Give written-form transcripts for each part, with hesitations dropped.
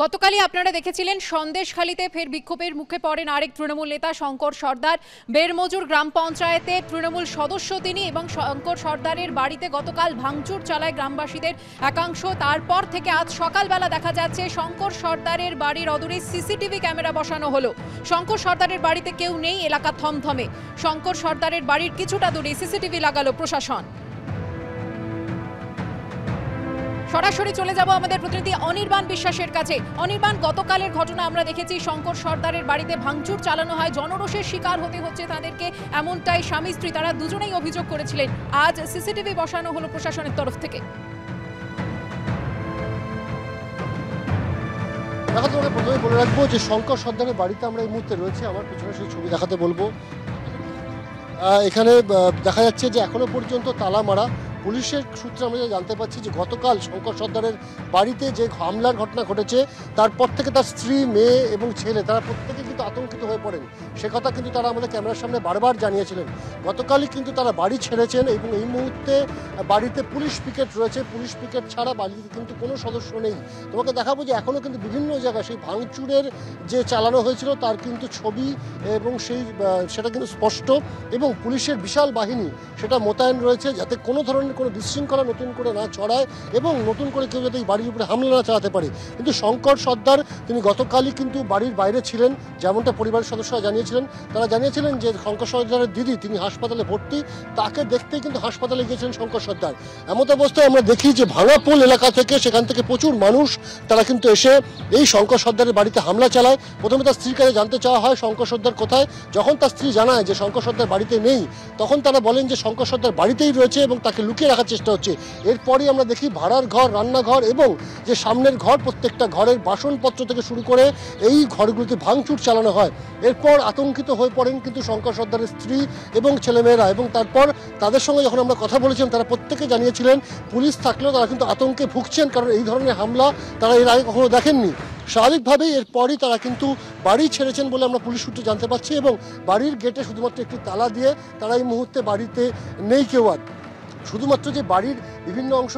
গতকালই আপনারা দেখেছিলেন সন্দেশখালীতে ফের বিক্ষোভের মুখে পড়েন আরেক তৃণমূল নেতা শঙ্কর সর্দার। বেরমজুর গ্রাম পঞ্চায়েতে তৃণমূল সদস্য তিনি এবং শঙ্কর সর্দারের বাড়িতে গতকাল ভাঙচুর চালায় গ্রামবাসীদের একাংশ। তারপর থেকে আজ সকালবেলা দেখা যাচ্ছে শঙ্কর সর্দারের বাড়ির অদূরে সিসিটিভি ক্যামেরা বসানো হলো। শঙ্কর সর্দারের বাড়িতে কেউ নেই, এলাকা থমথমে। শঙ্কর সর্দারের বাড়ির কিছুটা দূরে সিসিটিভি লাগালো প্রশাসন। সরাসরি চলে যাব আমাদের প্রতিনিধি অনির্বাণ বিশ্বাসের কাছে। অনির্বাণ, গতকালের ঘটনা আমরা দেখেছি, শঙ্কর সর্দারের বাড়িতে ভাঙচুর চালানো হয়, জনরোষের শিকার হতে হচ্ছে তাদেরকে, এমনটাই স্বামী স্ত্রী তারা দুজনেই অভিযোগ করেছিলেন। আজ সিসিটিভি বসানো হলো প্রশাসনের তরফ থেকে। তোমাকে প্রথমে বলে রাখবো যে শঙ্কর সর্দারের বাড়িতে আমরা এই মুহূর্তে রয়েছে। আমার পিছনে সেই ছবি দেখাতে বলবো। এখানে দেখা যাচ্ছে যে এখনো পর্যন্ত তালা মারা। পুলিশের সূত্রে আমরা জানতে পারছি যে গতকাল শঙ্কর সর্দারের বাড়িতে যে হামলার ঘটনা ঘটেছে তারপর থেকে তার স্ত্রী, মেয়ে এবং ছেলে তারা প্রত্যেকে কিন্তু আতঙ্কিত হয়ে পড়েন। সে কথা কিন্তু তারা আমাদের ক্যামেরার সামনে বারবার জানিয়েছিলেন। গতকালই কিন্তু তারা বাড়ি ছেড়েছেন এবং এই মুহূর্তে বাড়িতে পুলিশ পিকেট রয়েছে। পুলিশ পিকেট ছাড়া বাড়িতে কিন্তু কোনো সদস্য নেই। তোমাকে দেখাবো যে এখনও কিন্তু বিভিন্ন জায়গায় সেই ভাঙচুরের যে চালানো হয়েছিল তার কিন্তু ছবি এবং সেটা কিন্তু স্পষ্ট, এবং পুলিশের বিশাল বাহিনী সেটা মোতায়েন রয়েছে যাতে কোনো ধরনের কোনো বিশৃঙ্খলা নতুন করে না ছড়ায় এবং নতুন করে কেউ যাতে এই বাড়ির উপরে হামলা না চালাতে পারে। কিন্তু শঙ্কর সর্দার তিনি গতকালই কিন্তু বাড়ির বাইরে ছিলেন, যেমনটা পরিবারের সদস্যরা জানিয়েছিলেন। তারা জানিয়েছিলেন যে শঙ্কর সর্দারের দিদি তিনি হাসপাতালে ভর্তি, তাকে দেখতেই কিন্তু হাসপাতালে গিয়েছিলেন শঙ্কর সর্দার। এমত অবস্থায় আমরা দেখি যে ভাঙাপোল এলাকা থেকে সেখান থেকে প্রচুর মানুষ তারা কিন্তু এসে এই শঙ্কর সর্দারের বাড়িতে হামলা চালায়। প্রথমে তার স্ত্রীর কাছে জানতে চাওয়া হয় শঙ্কর সর্দার কোথায়। যখন তার স্ত্রী জানায় যে শঙ্কর সর্দার বাড়িতে নেই, তখন তারা বলেন যে শঙ্কর সর্দার বাড়িতেই রয়েছে এবং তাকে লুকিয়ে রাখার চেষ্টা হচ্ছে। এরপরই আমরা দেখি ভাড়ার ঘর, রান্নাঘর এবং যে সামনের ঘর, প্রত্যেকটা ঘরের বাসনপত্র থেকে শুরু করে এই ঘরগুলোতে ভাঙচুর চালানো হয়। এরপর আতঙ্কিত হয়ে পড়েন কিন্তু শঙ্কর সর্দারের স্ত্রী এবং ছেলেমেয়েরা, এবং তারপর তাদের সঙ্গে যখন আমরা কথা বলেছিলাম তারা প্রত্যেকে জানিয়েছিলেন পুলিশ থাকলেও তারা কিন্তু আতঙ্কে ভুগছেন, কারণ এই ধরনের হামলা তারা এর আগে কখনো দেখেননি। স্বাভাবিকভাবেই এরপরই তারা কিন্তু বাড়ি ছেড়েছেন বলে আমরা পুলিশ সূত্রে জানতে পারছি, এবং বাড়ির গেটে শুধুমাত্র একটি তালা দিয়ে তারা এই মুহূর্তে বাড়িতে নেই কেউ আর। শুধুমাত্র যে বাড়ির বিভিন্ন অংশ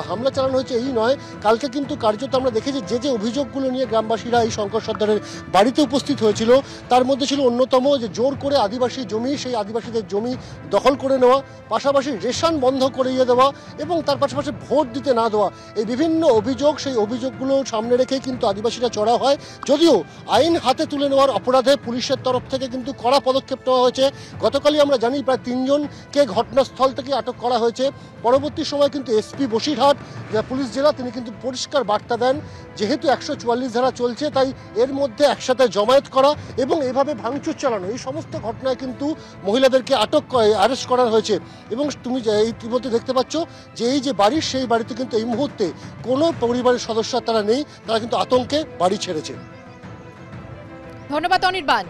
হামলা চালানো হয়েছে এই নয়, কালকে কিন্তু কার্যত আমরা দেখেছি যে অভিযোগগুলো নিয়ে গ্রামবাসীরা এই শঙ্কর সর্দারের বাড়িতে উপস্থিত হয়েছিল তার মধ্যে ছিল অন্যতম যে জোর করে আদিবাসী জমি, সেই আদিবাসীদের জমি দখল করে নেওয়া, পাশাপাশি রেশন বন্ধ করিয়ে দেওয়া এবং তার পাশাপাশি ভোট দিতে না দেওয়া। এই বিভিন্ন অভিযোগ, সেই অভিযোগগুলো সামনে রেখে কিন্তু আদিবাসীরা চড়া হয়। যদিও আইন হাতে তুলে নেওয়ার অপরাধে পুলিশের তরফ থেকে কিন্তু কড়া পদক্ষেপ নেওয়া হয়েছে। গতকালই আমরা জানি প্রায় 3 জনকে ঘটনাস্থল থেকে আটক করা হয়েছে। পরবর্তী সময় কিন্তু এসপি বসিরহাট পুলিশ জেলা তিনি কিন্তু পরিষ্কার বার্তা দেন, যেহেতু 144 ধারা চলছে তাই এর মধ্যে একসাথে জমায়েত করা এবং এভাবে ভাঙচুর চালানো, এই সমস্ত ঘটনায় কিন্তু মহিলাদেরকে অ্যারেস্ট করা হয়েছে। এবং তুমি ইতিমধ্যে দেখতে পাচ্ছ যে এই যে বাড়ির, সেই বাড়িতে কিন্তু এই মুহূর্তে কোনো পরিবারের সদস্য তারা নেই, তারা কিন্তু আতঙ্কে বাড়ি ছেড়েছে। ধন্যবাদ অনির্বাণ।